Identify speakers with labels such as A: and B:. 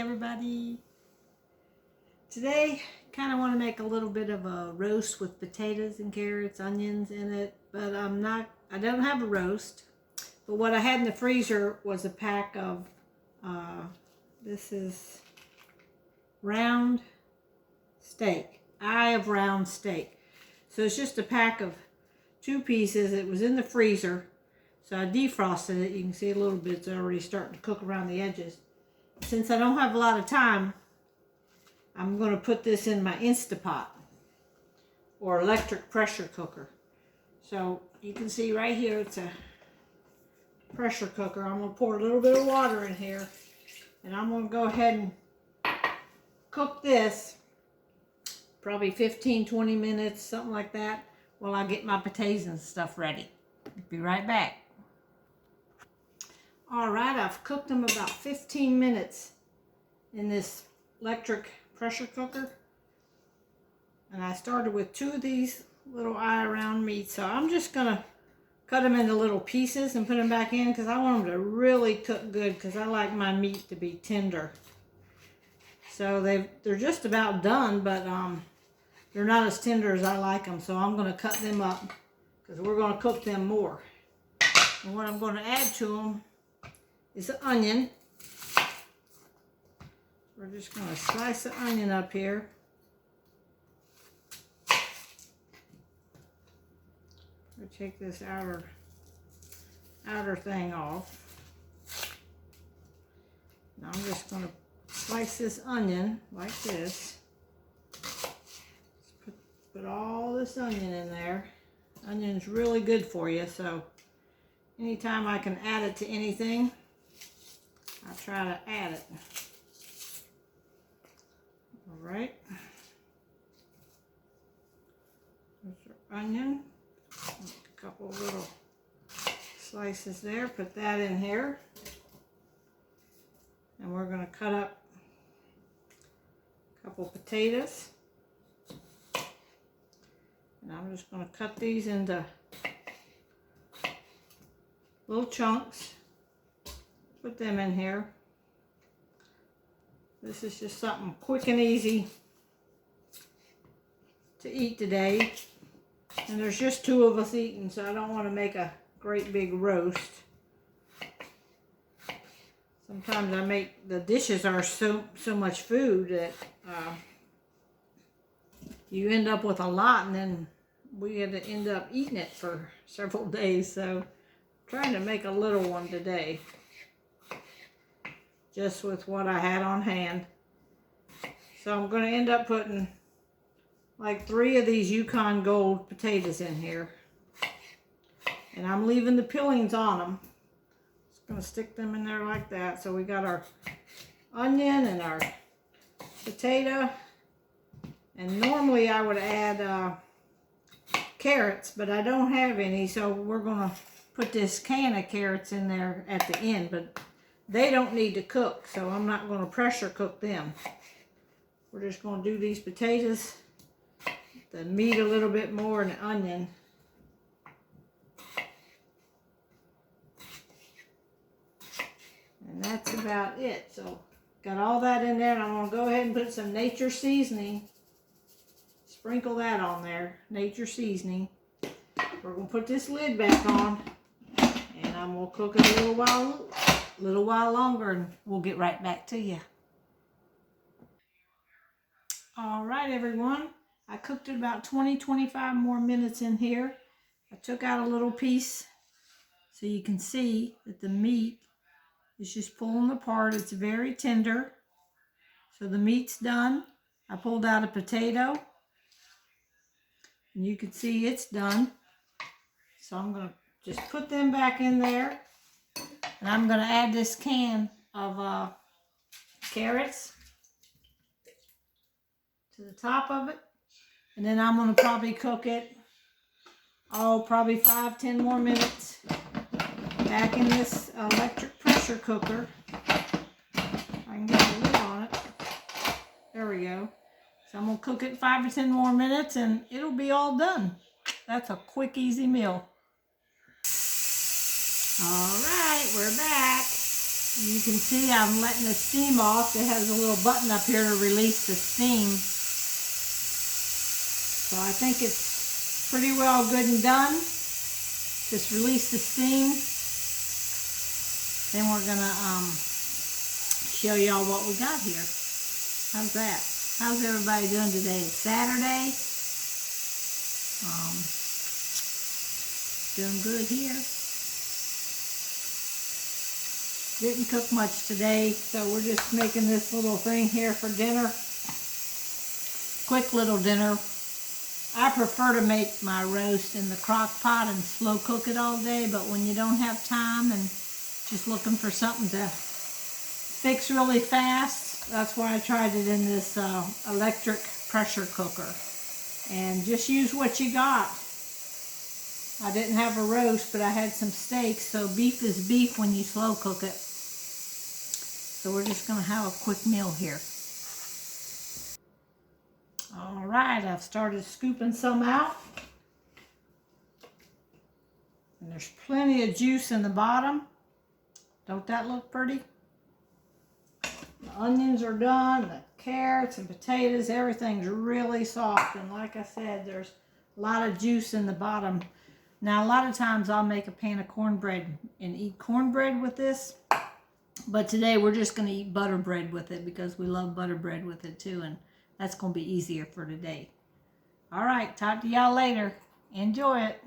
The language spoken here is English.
A: everybody. Today, kind of want to make a little bit of a roast with potatoes and carrots, onions in it, but I don't have a roast. But what I had in the freezer was a pack of, this is round steak, eye of round steak. So it's just a pack of 2 pieces. It was in the freezer. So I defrosted it. You can see a little bit, it's already starting to cook around the edges. Since I don't have a lot of time, I'm going to put this in my Instapot or electric pressure cooker. So you can see right here, it's a pressure cooker. I'm going to pour a little bit of water in here, and I'm going to go ahead and cook this probably 15-20 minutes, something like that, while I get my potatoes and stuff ready. Be right back. Alright, I've cooked them about 15 minutes in this electric pressure cooker. And I started with 2 of these little eye around meat. So I'm just going to cut them into little pieces and put them back in because I want them to really cook good because I like my meat to be tender. So they're just about done, but they're not as tender as I like them. So I'm going to cut them up because we're going to cook them more. And what I'm going to add to them is an onion. We're just going to slice the onion up here. We'll take this outer thing off. Now I'm just going to slice this onion like this. Put all this onion in there. Onion's really good for you, so anytime I can add it to anything, I try to add it. All right. There's our onion. A couple little slices there. Put that in here. And we're going to cut up a couple potatoes. And I'm just going to cut these into little chunks. Put them in here. This is just something quick and easy to eat today. And there's just 2 of us eating, so I don't want to make a great big roast. Sometimes I make, the dishes are so much food that you end up with a lot, and then we had to end up eating it for several days. So I'm trying to make a little one today, just with what I had on hand. So I'm going to end up putting like 3 of these Yukon Gold potatoes in here. And I'm leaving the peelings on them. Just going to stick them in there like that. So we got our onion and our potato. And normally I would add carrots, but I don't have any. So we're going to put this can of carrots in there at the end. But they don't need to cook, so I'm not going to pressure cook them. We're just going to do these potatoes, the meat a little bit more, and the onion. And that's about it. So got all that in there, and I'm going to go ahead and put some nature seasoning. Sprinkle that on there, nature seasoning. We're going to put this lid back on, and I'm going to cook it a little while longer, and we'll get right back to you. All right, everyone. I cooked it about 20-25 more minutes in here. I took out a little piece so you can see that the meat is just pulling apart. It's very tender. So the meat's done. I pulled out a potato, and you can see it's done. So I'm going to just put them back in there. And I'm going to add this can of carrots to the top of it. And then I'm going to probably cook it, probably 5-10 more minutes back in this electric pressure cooker. I can get the lid on it. There we go. So I'm going to cook it 5 to 10 more minutes, and it'll be all done. That's a quick, easy meal. All right, we're back. You can see I'm letting the steam off. It has a little button up here to release the steam. So I think it's pretty well good and done. Just release the steam. Then we're gonna show y'all what we got here. How's that? How's everybody doing today? It's Saturday. Doing good here. Didn't cook much today, so we're just making this little thing here for dinner. Quick little dinner. I prefer to make my roast in the crock pot and slow cook it all day, but when you don't have time and just looking for something to fix really fast, that's why I tried it in this electric pressure cooker. And just use what you got. I didn't have a roast, but I had some steaks, so beef is beef when you slow cook it. So we're just gonna have a quick meal here. All right, I've started scooping some out. And there's plenty of juice in the bottom. Don't that look pretty? The onions are done, the carrots and potatoes, everything's really soft. And like I said, there's a lot of juice in the bottom. Now, a lot of times I'll make a pan of cornbread and eat cornbread with this. But today we're just going to eat butter bread with it because we love butter bread with it too. And that's going to be easier for today. All right, talk to y'all later. Enjoy it.